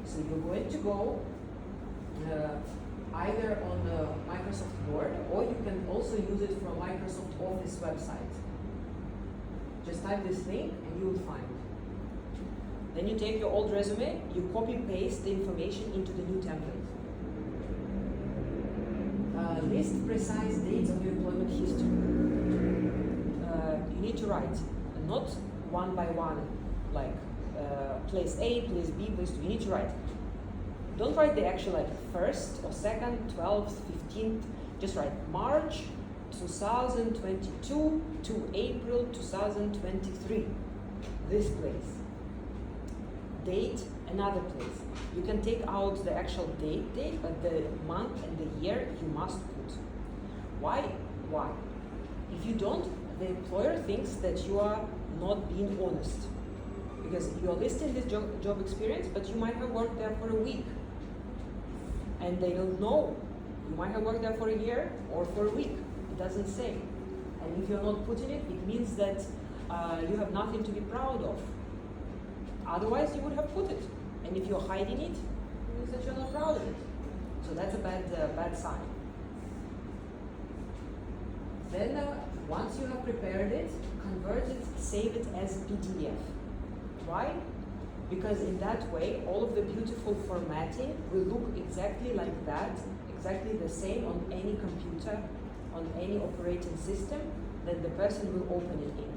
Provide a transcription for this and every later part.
So you're going to go either on the Microsoft Word, or you can also use it from Microsoft Office website. Just type this link and you will find. Then you take your old resume, you copy paste the information into the new template. List precise dates of your employment history. You need to write, not one by one, like place A, place B, place 2. You need to write. Don't write the actual like 1st or 2nd, 12th, 15th. Just write March 2022 to April 2023. This place. Date, another place. You can take out the actual date, but the month and the year you must put. Why? Why? If you don't, the employer thinks that you are not being honest. Because you are listing this job experience, but you might have worked there for a week. And they don't know. You might have worked there for a year or for a week. It doesn't say. And if you're not putting it, it means that you have nothing to be proud of. Otherwise, you would have put it. And if you're hiding it, it means that you're not proud of it. So that's a bad sign. Then, once you have prepared it, convert it, save it as PDF. Why? Because in that way, all of the beautiful formatting will look exactly like that, exactly the same on any computer, on any operating system that the person will open it in.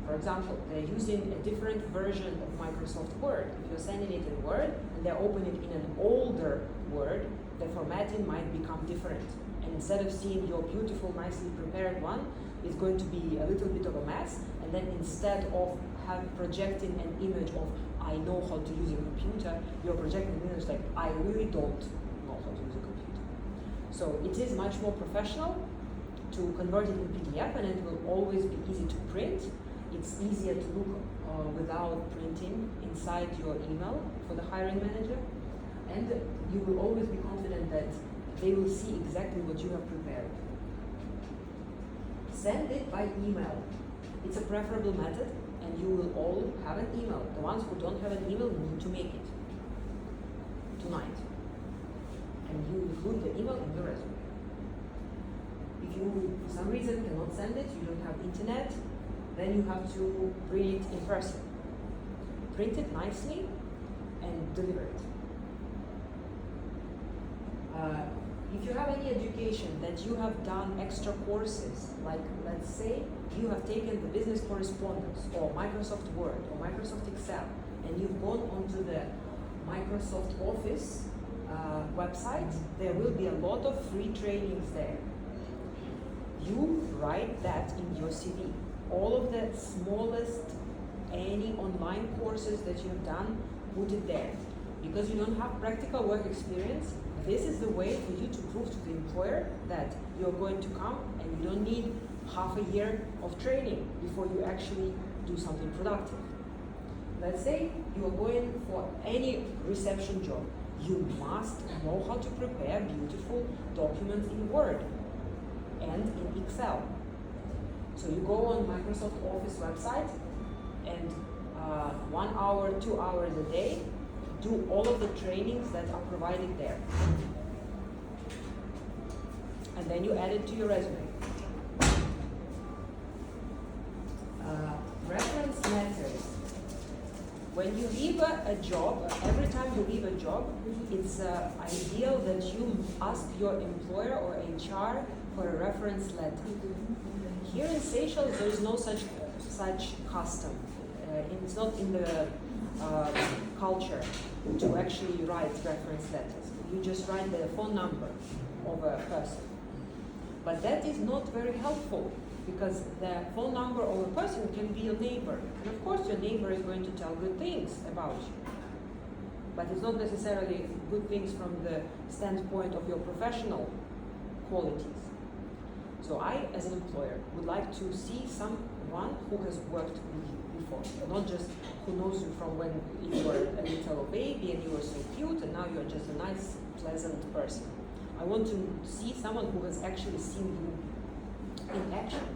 For example, they're using a different version of Microsoft Word. If you're sending it in Word and they're opening it in an older Word, the formatting might become different. And instead of seeing your beautiful, nicely prepared one, it's going to be a little bit of a mess. And then instead of projecting an image of I know how to use a computer, you're projecting an image like I really don't know how to use a computer. So it is much more professional to convert it in PDF, and it will always be easy to print. It's easier to look without printing inside your email for the hiring manager, and you will always be confident that they will see exactly what you have prepared. Send it by email. It's a preferable method, and you will all have an email. The ones who don't have an email need to make it tonight. And you include the email in your resume. If you, for some reason, cannot send it, you don't have internet, then you have to bring it in person. Print it nicely and deliver it. If you have any education that you have done extra courses, like let's say you have taken the business correspondence or Microsoft Word or Microsoft Excel, and you've gone onto the Microsoft Office website, there will be a lot of free trainings there. You write that in your CV. All of the smallest, any online courses that you've done, put it there. Because you don't have practical work experience, this is the way for you to prove to the employer that you're going to come and you don't need half a year of training before you actually do something productive. Let's say you are going for any reception job. You must know how to prepare beautiful documents in Word and in Excel. So you go on Microsoft Office website and 1 hour, 2 hours a day, do all of the trainings that are provided there. And then you add it to your resume. Reference letters. When you leave a job, every time you leave a job, it's ideal that you ask your employer or HR for a reference letter. Here in Seychelles, there is no such custom. It's not in the culture to actually write reference letters. You just write the phone number of a person. But that is not very helpful, because the phone number of a person can be your neighbor. And of course your neighbor is going to tell good things about you. But it's not necessarily good things from the standpoint of your professional qualities. So I, as an employer, would like to see someone who has worked with you before, not just who knows you from when you were a little baby and you were so cute and now you're just a nice, pleasant person. I want to see someone who has actually seen you in action.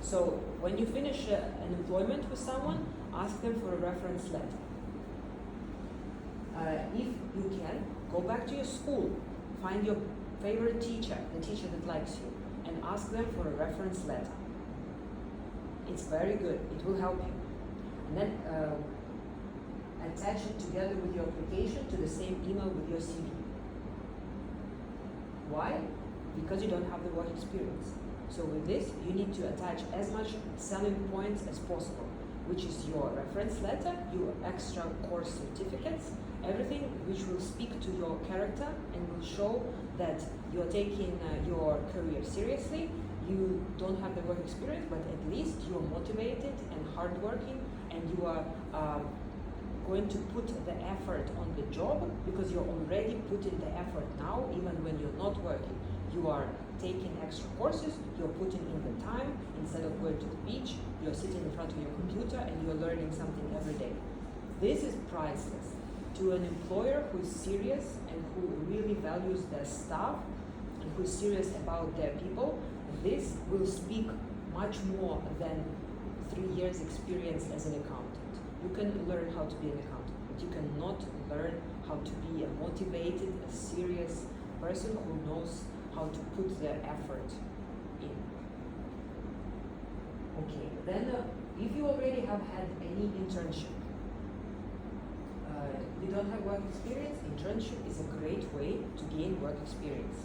So when you finish an employment with someone, ask them for a reference letter. If you can, go back to your school, find your favorite teacher, the teacher that likes you, and ask them for a reference letter. It's very good, it will help you. And then attach it together with your application to the same email with your CV. Why? Because you don't have the work experience. So with this, you need to attach as much selling points as possible, which is your reference letter, your extra course certificates, everything which will speak to your character and will show that you're taking your career seriously. You don't have the work experience, but at least you are motivated and hardworking, and you are going to put the effort on the job because you're already putting the effort now, even when you're not working. You are taking extra courses, you're putting in the time. Instead of going to the beach, you're sitting in front of your computer and you're learning something every day. This is priceless. To an employer who is serious and who really values their staff and who is serious about their people, this will speak much more than 3 years experience as an accountant. You can learn how to be an accountant, but you cannot learn how to be a motivated, a serious person who knows how to put their effort in. Okay, then if you already have had any internship, you don't have work experience, internship is a great way to gain work experience.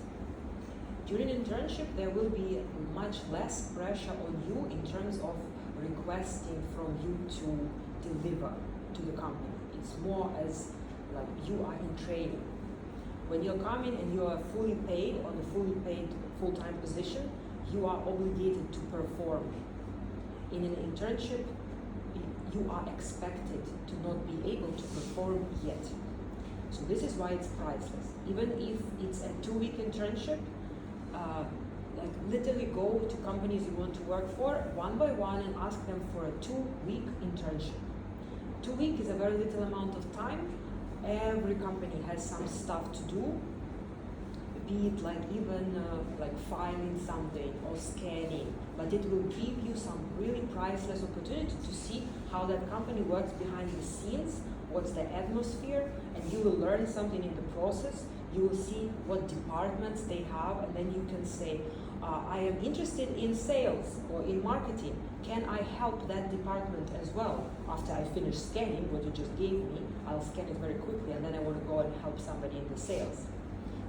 During internship, there will be much less pressure on you in terms of requesting from you to deliver to the company. It's more as like you are in training. When you're coming and you are fully paid on a fully paid full-time position, you are obligated to perform. In an internship, you are expected to not be able to perform yet. So this is why it's priceless. Even if it's a 2-week internship, like literally go to companies you want to work for one by one and ask them for a 2-week internship. 2 weeks is a very little amount of time. Every company has some stuff to do, be it like even like filing something or scanning, but it will give you some really priceless opportunity to see how that company works behind the scenes, what's the atmosphere, and you will learn something in the process. You will see what departments they have, and then you can say, I am interested in sales or in marketing. Can I help that department as well? After I finish scanning what you just gave me, I'll scan it very quickly, and then I want to go and help somebody in the sales.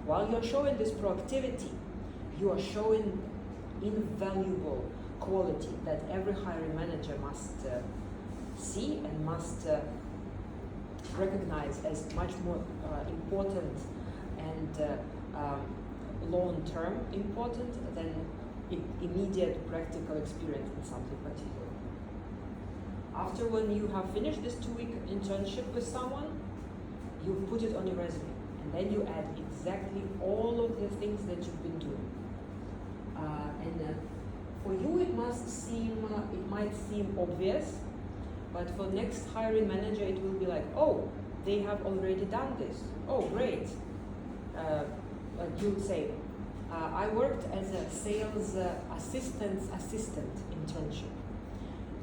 While you're showing this proactivity, you are showing invaluable quality that every hiring manager must see and must recognize as much more important and long-term important than immediate practical experience in something particular. After when you have finished this 2-week internship with someone, you put it on your resume, and then you add exactly all of the things that you've been doing. For you, it might seem obvious, but for next hiring manager, it will be like, oh, they have already done this. Oh, great. You would say, I worked as a sales assistant internship.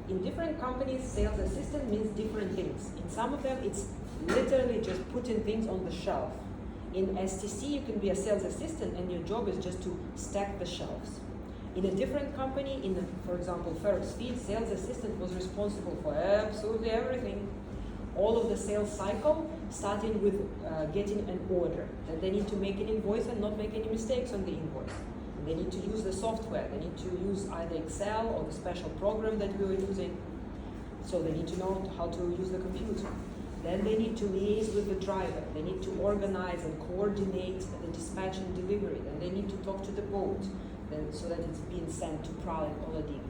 In different companies, sales assistant means different things. In some of them, it's literally just putting things on the shelf. In STC, you can be a sales assistant and your job is just to stack the shelves. In a different company, for example, Ferrous Feed, sales assistant was responsible for absolutely everything. All of the sales cycle, starting with getting an order. Then they need to make an invoice and not make any mistakes on the invoice. And they need to use the software. They need to use either Excel or the special program that we were using. So they need to know how to use the computer. Then they need to liaise with the driver. They need to organize and coordinate the dispatch and delivery. Then they need to talk to the boat so that it's being sent to Pral and Oladig.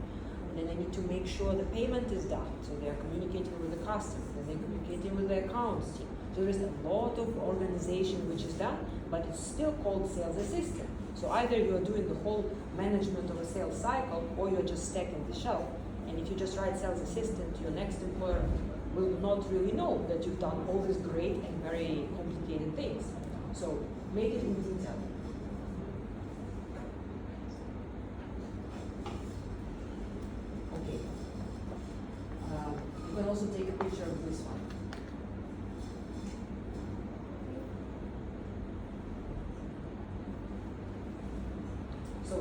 And then they need to make sure the payment is done. So they are communicating with the customer. Then they're communicating with the accounts team. So there is a lot of organization which is done, but it's still called sales assistant. So either you are doing the whole management of a sales cycle, or you're just stacking the shelf. And if you just write sales assistant, your next employer will not really know that you've done all these great and very complicated things. So make it in detail. Okay. You can also take a picture of this one.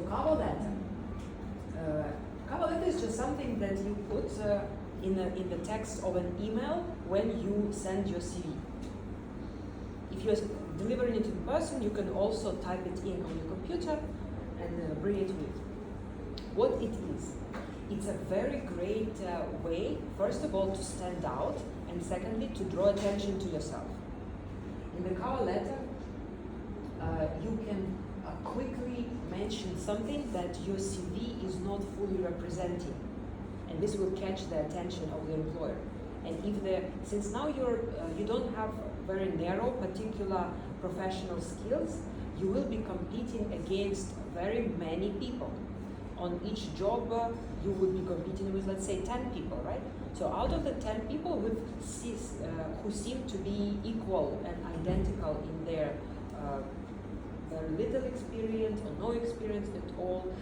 cover letter. Cover letter is just something that you put in the text of an email when you send your CV. If you're delivering it in person, you can also type it in on your computer and bring it with. What it is, it's a very great way, first of all, to stand out, and secondly, to draw attention to yourself. In the cover letter, you can quickly mention something that your CV is not fully representing, and this will catch the attention of the employer. And since now you don't have very narrow, particular professional skills, you will be competing against very many people. On each job, you would be competing with, let's say, 10 people, right? So out of the 10 people who seem to be equal and identical in their very little experience or no experience at all,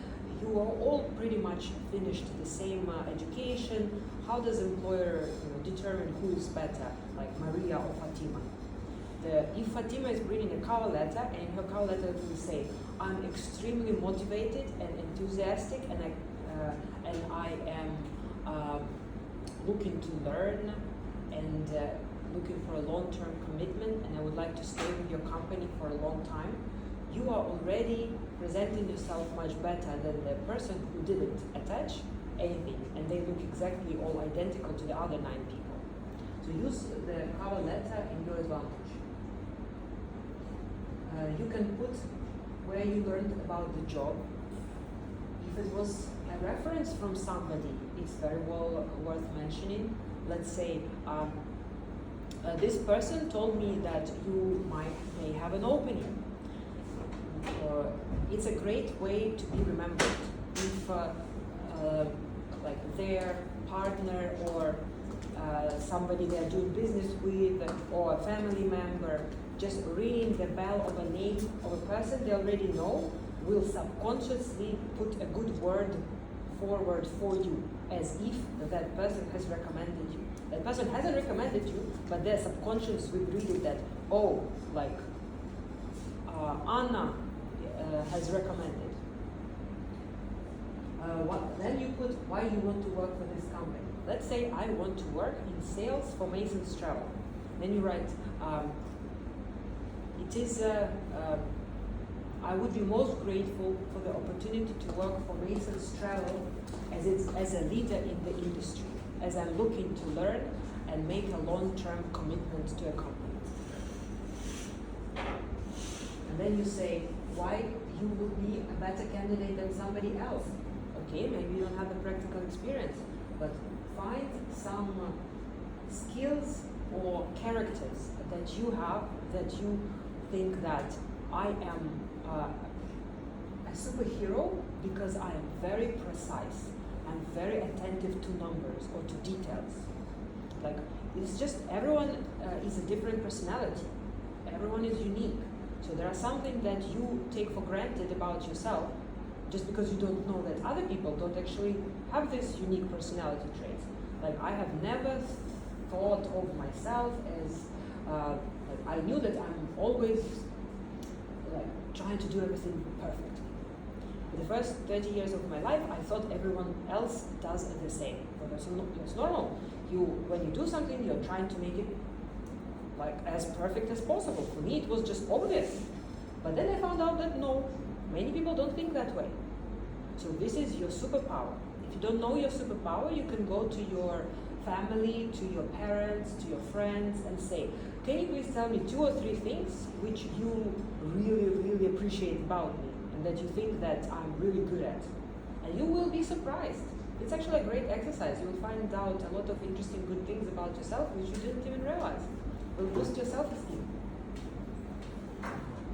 you are all pretty much finished the same education. How does employer determine who is better, like Maria or Fatima? If Fatima is bringing a cover letter, and in her cover letter it will say, I'm extremely motivated and enthusiastic, and I am looking to learn and looking for a long-term commitment, and I would like to stay with your company for a long time. You are already presenting yourself much better than the person who didn't attach anything, and they look exactly all identical to the other 9 people. So use the cover letter in your advantage. You can put where you learned about the job. If it was a reference from somebody, it's very well worth mentioning. Let's say this person told me that you may have an opening. It's a great way to be remembered. If like their partner or somebody they're doing business with or a family member, just ringing the bell of a name of a person they already know will subconsciously put a good word forward for you, as if that person has recommended you. That person hasn't recommended you, but their subconscious will read it that, oh, like Anna has recommended. Then you put why you want to work for this company. Let's say I want to work in sales for Mason's Travel. Then you write, I would be most grateful for the opportunity to work for Mason's Travel as a leader in the industry, as I'm looking to learn and make a long-term commitment to a company. And then you say why you would be a better candidate than somebody else. Okay, maybe you don't have the practical experience, but find some skills or characters that you have that you think that I am a superhero because I am very precise. I'm very attentive to numbers or to details. Like, it's just everyone is a different personality. Everyone is unique. So there are something that you take for granted about yourself just because you don't know that other people don't actually have this unique personality traits. Like, I have never thought of myself as I knew that I'm always like trying to do everything perfectly. For the first 30 years of my life, I thought everyone else does the same. But that's normal. When you do something, you're trying to make it like as perfect as possible. For me, it was just obvious. But then I found out that no, many people don't think that way. So this is your superpower. If you don't know your superpower, you can go to your family, to your parents, to your friends, and say, can you please tell me 2 or 3 things which you really, really appreciate about me and that you think that I'm really good at? And you will be surprised. It's actually a great exercise. You will find out a lot of interesting good things about yourself which you didn't even realize. It will boost your self-esteem.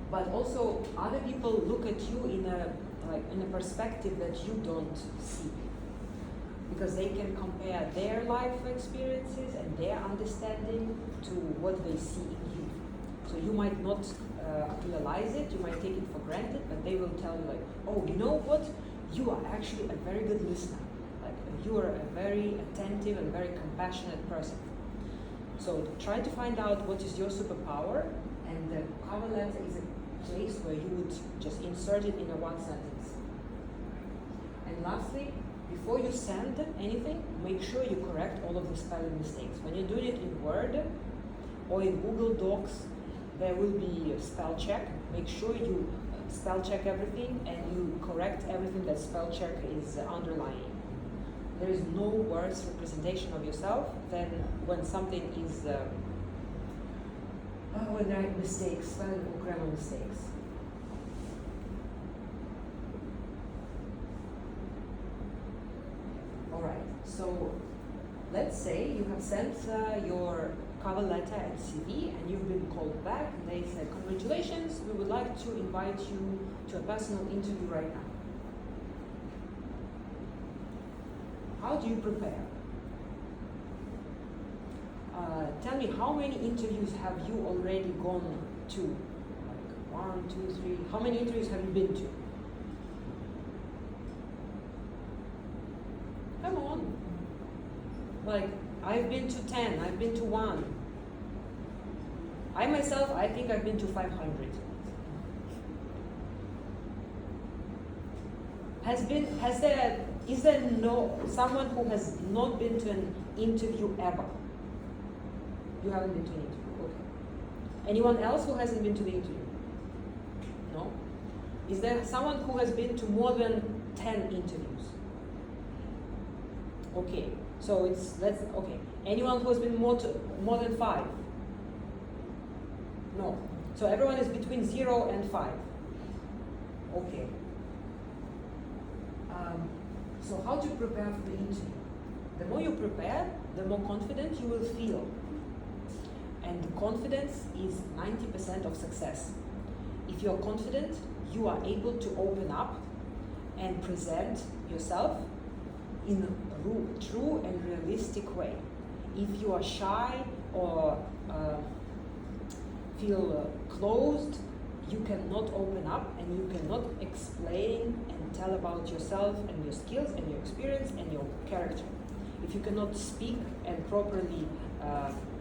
But also, other people look at you in a perspective that you don't see, because they can compare their life experiences and their understanding to what they see in you. So you might not realize it, you might take it for granted, but they will tell you like, oh, you know what? You are actually a very good listener. Like, you are a very attentive and very compassionate person. So try to find out what is your superpower, and the cover letter is a place where you would just insert it in a 1 sentence. And lastly, before you send anything, make sure you correct all of the spelling mistakes. When you're doing it in Word or in Google Docs, there will be a spell check. Make sure you spell check everything and you correct everything that spell check is underlying. There is no worse representation of yourself than when something is when there are mistakes, spelling or grammar mistakes. Alright, so let's say you have sent your cover letter and CV and you've been called back and they said, congratulations, we would like to invite you to a personal interview right now. How do you prepare? Tell me, how many interviews have you already gone to? Like 1, 2, 3, how many interviews have you been to? Come on. Like, I've been to 10, I've been to 1. I myself, I think I've been to 500. Is there someone who has not been to an interview ever? You haven't been to an interview, okay. Anyone else who hasn't been to the interview? No? Is there someone who has been to more than 10 interviews? Okay, so okay. Anyone who has been more than 5? No. So everyone is between 0 and 5. Okay. So how to prepare for the interview? The more you prepare, the more confident you will feel. And confidence is 90% of success. If you're confident, you are able to open up and present yourself in a true and realistic way. If you are shy or feel closed, you cannot open up and you cannot explain and tell about yourself and your skills and your experience and your character. If you cannot speak and properly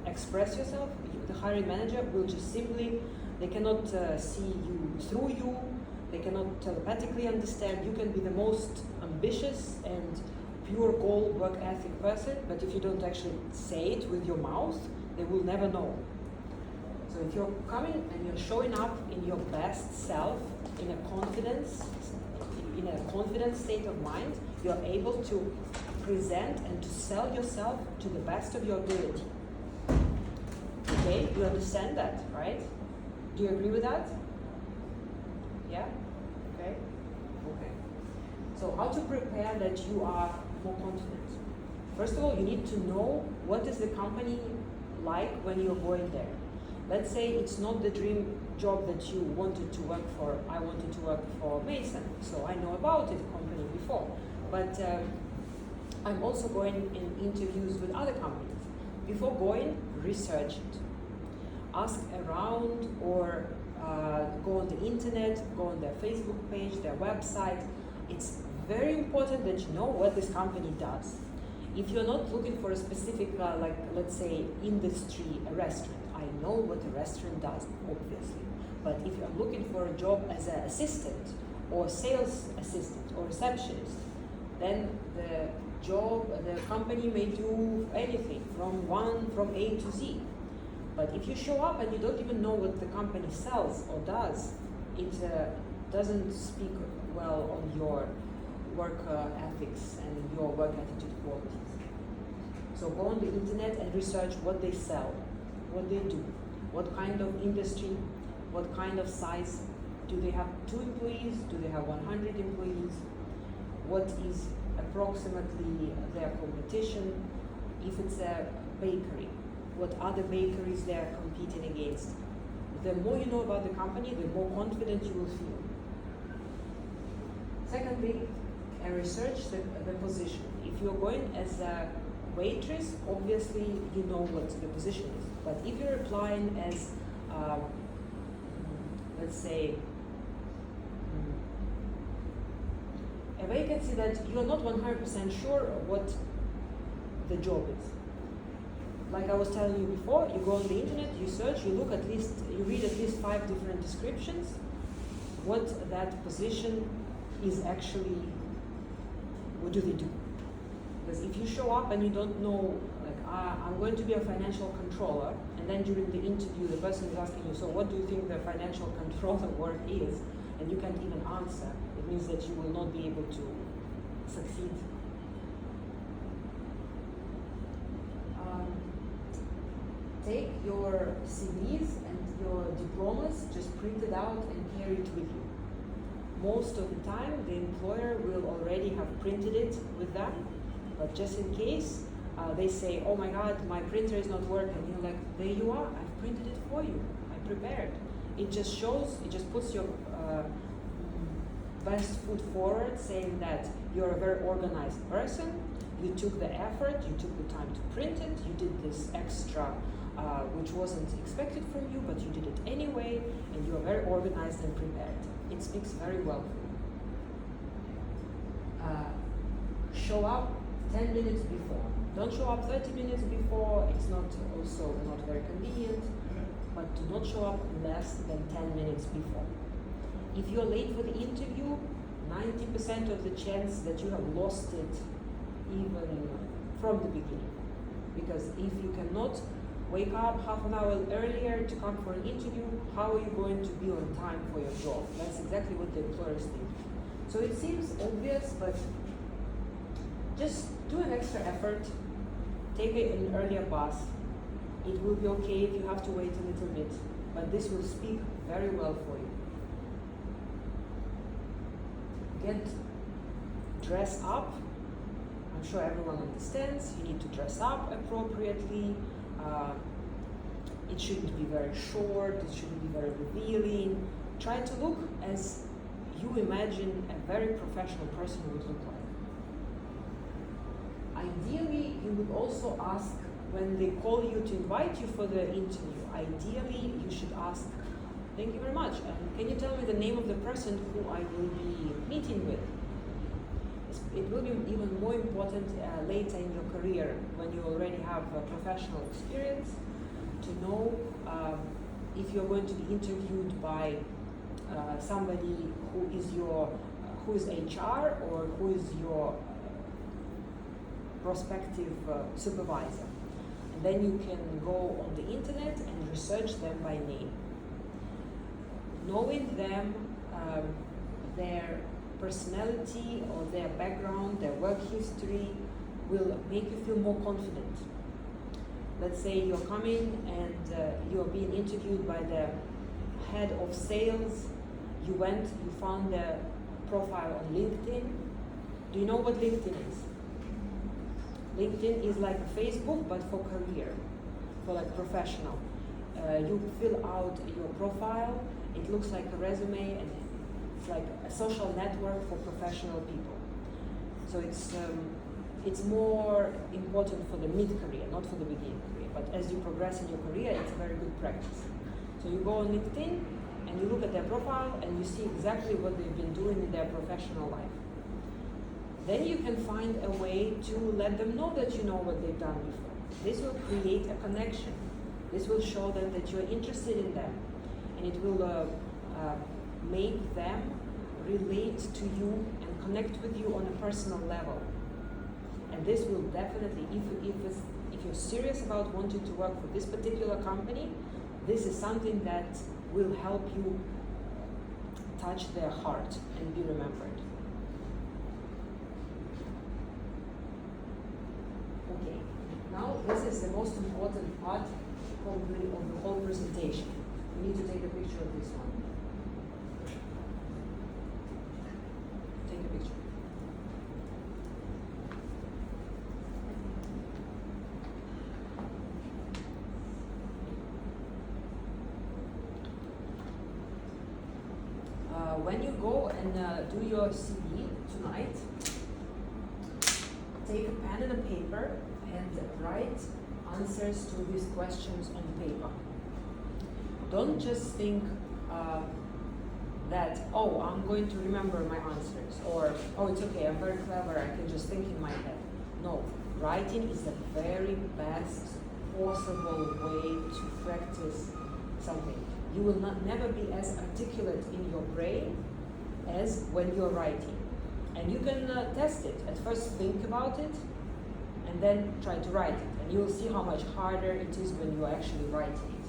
express yourself, the hiring manager will just simply, they cannot see you through you, they cannot telepathically understand. You can be the most ambitious and pure goal work ethic person, but if you don't actually say it with your mouth, they will never know. So if you're coming and you're showing up in your best self, in a confident state of mind, you're able to present and to sell yourself to the best of your ability. Okay, you understand that, right? Do you agree with that? Yeah? Okay? Okay. So how to prepare that you are more confident? First of all, you need to know what is the company like when you're going there. Let's say it's not the dream job that you wanted to work for. I wanted to work for Mason, so I know about the company before. But I'm also going in interviews with other companies. Before going, research it. Ask around or go on the internet, go on their Facebook page, their website. It's very important that you know what this company does. If you're not looking for a specific, like let's say industry, a restaurant, I know what a restaurant does, obviously. But if you're looking for a job as an assistant or sales assistant or receptionist, then the company may do anything from A to Z. But if you show up and you don't even know what the company sells or does, it doesn't speak well on your work ethics and your work attitude qualities. So go on the internet and research what they sell, what they do, what kind of industry, what kind of size. Do they have 2 employees? Do they have 100 employees? What is approximately their competition? If it's a bakery, what other bakeries they are competing against? The more you know about the company, the more confident you will feel. Secondly, research the position. If you're going as a waitress, obviously you know what the position is. But if you're applying as, let's say, a vacancy that you're not 100% sure what the job is. Like I was telling you before, you go on the internet, you search, you read at least 5 different descriptions, what that position is actually what do they do? Because if you show up and you don't know, like, I'm going to be a financial controller, and then during the interview the person is asking you, so what do you think the financial controller work is? And you can't even answer, it means that you will not be able to succeed. Take your CVs and your diplomas, just print it out and carry it with you. Most of the time, the employer will already have printed it with them, but just in case, they say, oh my God, my printer is not working. You're like, there you are, I've printed it for you, I prepared. It just shows, it just puts your best foot forward, saying that you're a very organized person, you took the effort, you took the time to print it, you did this extra, which wasn't expected from you, but you did it anyway, and you are very organized and prepared. It speaks very well for you. Show up 10 minutes before. Don't show up 30 minutes before, it's not also not very convenient, but do not show up less than 10 minutes before. If you're late for the interview, 90% of the chance that you have lost it even from the beginning. Because if you cannot wake up half an hour earlier to come for an interview, how are you going to be on time for your job? That's exactly what the employers think. So it seems obvious, but just do an extra effort, take an earlier bus. It will be okay if you have to wait a little bit, but this will speak very well for you. Get dressed up. I'm sure everyone understands, you need to dress up appropriately. It shouldn't be very short, it shouldn't be very revealing. Try to look as you imagine a very professional person would look like. Ideally, you would also ask, when they call you to invite you for the interview, ideally you should ask, thank you very much, and can you tell me the name of the person who I will be meeting with? It will be even more important later in your career, when you already have professional experience, to know if you're going to be interviewed by somebody who is HR or who is your prospective supervisor. And then you can go on the internet and research them by name. Knowing them, their personality or their background, their work history will make you feel more confident. Let's say you're coming and you're being interviewed by the head of sales. You found their profile on LinkedIn. Do you know what LinkedIn is? LinkedIn is like Facebook, but for career, for like professional. You fill out your profile, it looks like a resume, and it's like a social network for professional people. So it's more important for the mid-career, not for the beginning career. But as you progress in your career, it's a very good practice. So you go on LinkedIn and you look at their profile and you see exactly what they've been doing in their professional life. Then you can find a way to let them know that you know what they've done before. This will create a connection. This will show them that you're interested in them, and it will make them relate to you and connect with you on a personal level. And this will definitely, if you're serious about wanting to work for this particular company, this is something that will help you touch their heart and be remembered. Okay, now this is the most important part probably of the whole presentation. We need to take a picture of this one. Take a picture. When you go and do your CV tonight, take a pen and a paper and write answers to these questions on paper. Don't just think that, oh, I'm going to remember my answers, or, oh, it's okay, I'm very clever, I can just think in my head. No, writing is the very best possible way to practice something. You will never be as articulate in your brain as when you're writing. And you can test it. At first think about it, and then try to write it. And you'll see how much harder it is when you're actually writing it.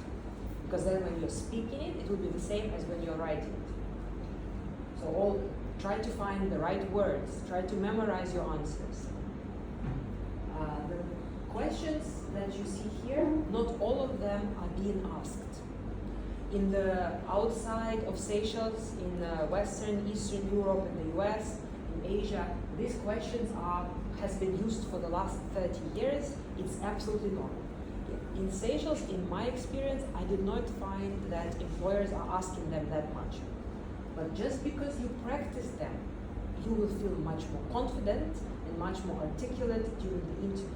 Because then when you're speaking it, it will be the same as when you're writing it. So try to find the right words. Try to memorize your answers. The questions that you see here, not all of them are being asked. In the outside of Seychelles, in Western, Eastern Europe, in the US, in Asia, these questions has been used for the last 30 years. It's absolutely normal. In Seychelles, in my experience, I did not find that employers are asking them that much. But just because you practice them, you will feel much more confident and much more articulate during the interview.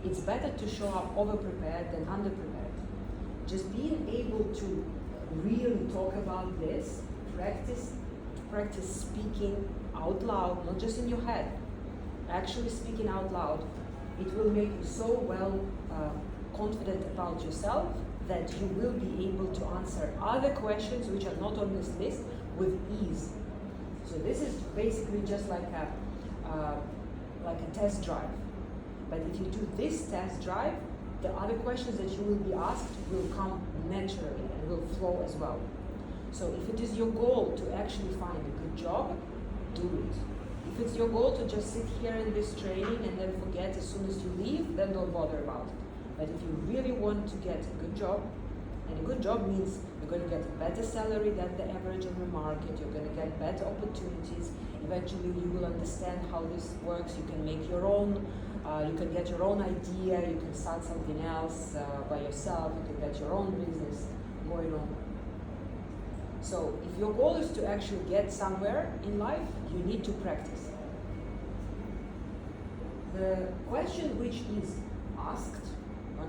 It's better to show up over-prepared than under-prepared. Just being able to really talk about this, practice speaking out loud, not just in your head, actually speaking out loud, it will make you so well confident about yourself that you will be able to answer other questions which are not on this list with ease. So this is basically just like a test drive. But if you do this test drive, the other questions that you will be asked will come naturally and will flow as well. So if it is your goal to actually find a good job, do it. If it's your goal to just sit here in this training and then forget as soon as you leave, then don't bother about it. But if you really want to get a good job, and a good job means you're going to get a better salary than the average on the market, you're going to get better opportunities, eventually you will understand how this works, you can make your own, you can get your own idea, you can start something else by yourself, you can get your own business going on. So if your goal is to actually get somewhere in life, you need to practice. The question which is asked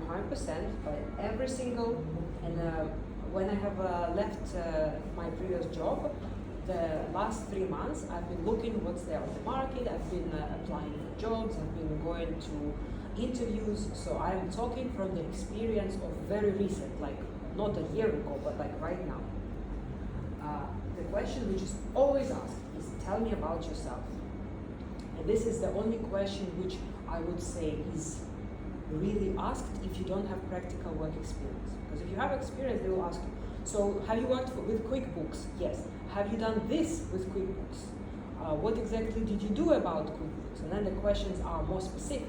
100% by every single, and when I have left my previous job, the last 3 months I've been looking what's there on the market, I've been applying for jobs, I've been going to interviews, so I'm talking from the experience of very recent, like not a year ago, but like right now. The question which is always asked is, tell me about yourself. And this is the only question which I would say is really asked if you don't have practical work experience. Because if you have experience, they will ask you, so have you worked with QuickBooks? Yes. Have you done this with QuickBooks? What exactly did you do about QuickBooks? And then the questions are more specific.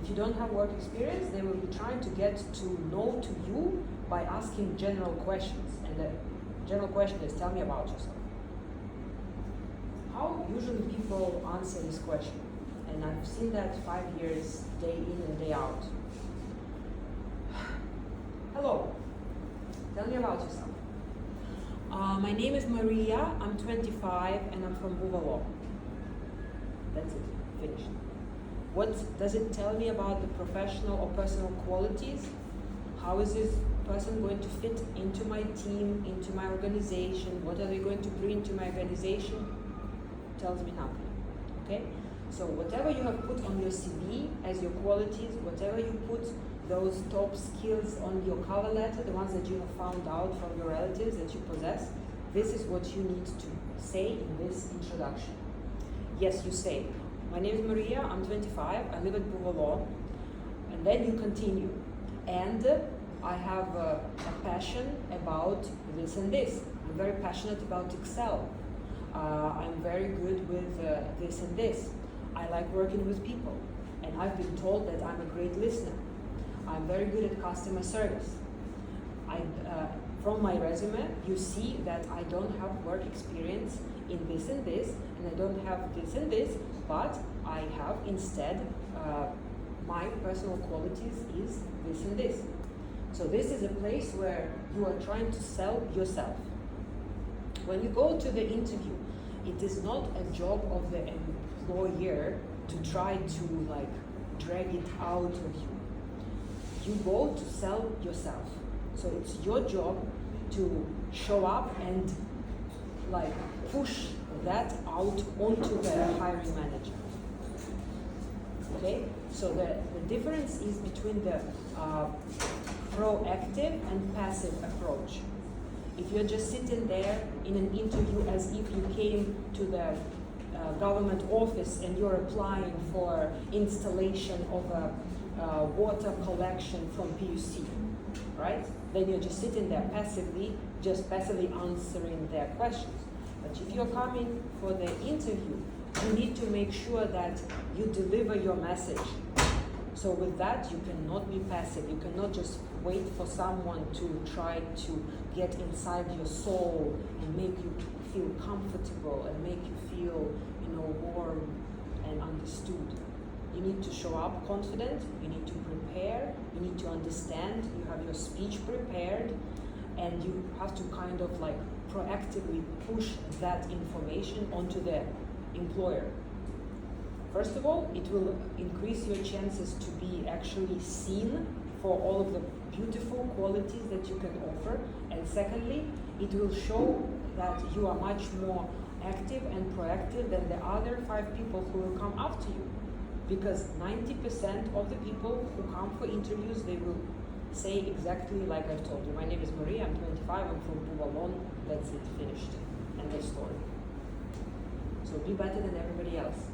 If you don't have work experience, they will be trying to get to know to you by asking general questions. And the general question is, tell me about yourself. How usually people answer this question? And I've seen that 5 years, day in and day out. Hello, tell me about yourself. My name is Maria, I'm 25 and I'm from Buvalo. That's it, finished. What does it tell me about the professional or personal qualities? How is this person going to fit into my team, into my organization? What are they going to bring to my organization? Tells me nothing, okay? So whatever you have put on your CV as your qualities, whatever you put those top skills on your cover letter, the ones that you have found out from your relatives that you possess, this is what you need to say in this introduction. Yes, you say, my name is Maria, I'm 25, I live at Buvalo, and then you continue. And I have a passion about this and this. I'm very passionate about Excel. I'm very good with this and this. I like working with people, and I've been told that I'm a great listener. I'm very good at customer service. From my resume, you see that I don't have work experience in this and this, and I don't have this and this, but I have instead, my personal qualities is this and this. So this is a place where you are trying to sell yourself. When you go to the interview, it is not a job of the employer to try to like drag it out of you. You go to sell yourself. So it's your job to show up and like push that out onto the hiring manager. Okay? So the difference is between the proactive and passive approach. If you're just sitting there in an interview as if you came to the government office and you're applying for installation of a water collection from PUC, right? Then you're just sitting there passively answering their questions. But if you're coming for the interview, you need to make sure that you deliver your message. So with that, you cannot be passive. You cannot just wait for someone to try to get inside your soul and make you feel comfortable and make you feel, warm and understood. You need to show up confident. You need to prepare. You need to understand. You have your speech prepared, and you have to kind of like proactively push that information onto the employer. First of all, it will increase your chances to be actually seen for all of the beautiful qualities that you can offer. And secondly, it will show that you are much more active and proactive than the other 5 people who will come after you. Because 90% of the people who come for interviews, they will say exactly like I've told you. My name is Maria, I'm 25, I'm from Buvalon, that's it, finished. End of story. So be better than everybody else.